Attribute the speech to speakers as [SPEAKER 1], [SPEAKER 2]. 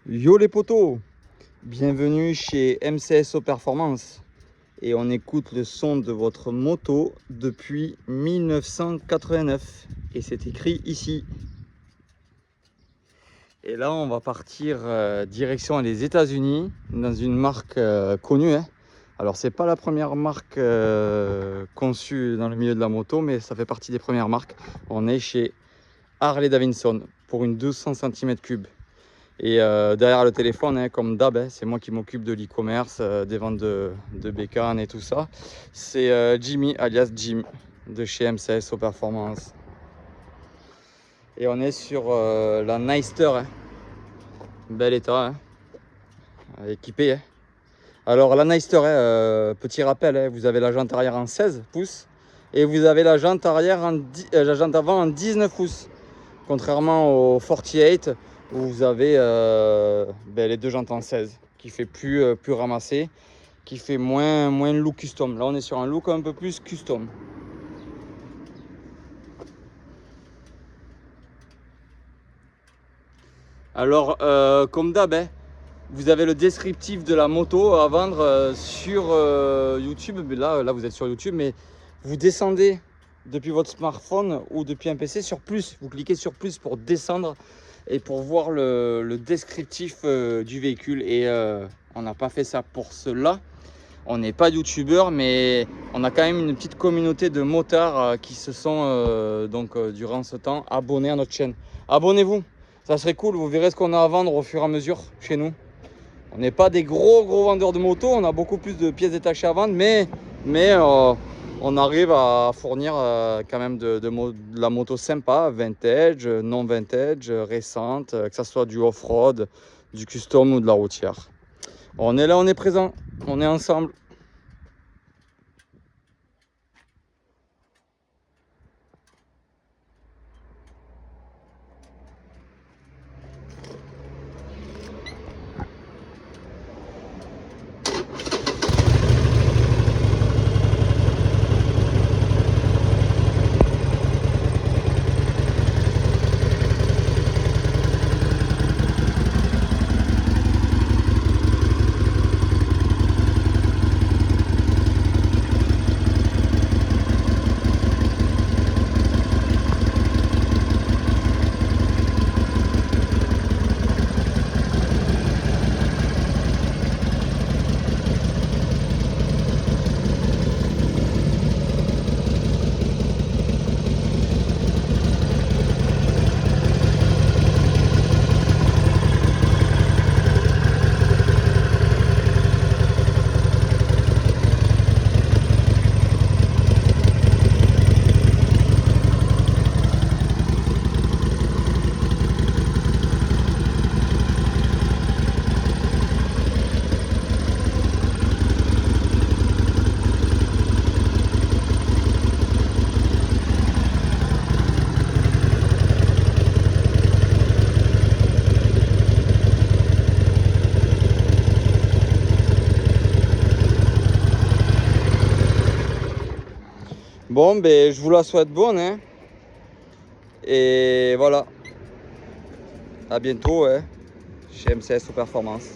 [SPEAKER 1] Yo les potos, bienvenue chez MCSO Performance et on écoute le son de votre moto depuis 1989 et c'est écrit ici. Et là on va partir direction les États-Unis dans une marque connue. Alors c'est pas la première marque conçue dans le milieu de la moto, mais ça fait partie des premières marques. On est chez Harley Davidson pour une 200 cm3. Et derrière le téléphone, comme d'hab, c'est moi qui m'occupe de l'e-commerce, des ventes de bécanes et tout ça. C'est Jimmy, alias Jim, de chez MCSO Performance. Et on est sur la Nyster, bel état, équipé. Alors la Nyster, petit rappel, vous avez la jante arrière en 16 pouces et vous avez la jante la jante avant en 19 pouces. Contrairement au 48 où vous avez les deux jantes en 16 qui fait plus ramassé, qui fait moins look custom. Là on est sur un look un peu plus custom. Alors comme d'hab, vous avez le descriptif de la moto à vendre sur YouTube. Mais là vous êtes sur YouTube, mais vous descendez depuis votre smartphone ou depuis un PC sur plus. Vous cliquez sur plus pour descendre et pour voir le descriptif du véhicule. Et on n'a pas fait ça pour cela. On n'est pas youtubeur, mais on a quand même une petite communauté de motards qui se sont durant ce temps abonnés à notre chaîne. Abonnez-vous, ça serait cool. Vous verrez ce qu'on a à vendre au fur et à mesure chez nous. On n'est pas des gros vendeurs de motos, on a beaucoup plus de pièces détachées à vendre, mais on arrive à fournir quand même de la moto sympa, vintage, non vintage, récente, que ce soit du off-road, du custom ou de la routière. On est là, on est présent, on est ensemble. Bon, je vous la souhaite bonne. Et voilà. À bientôt chez MCSO Performance.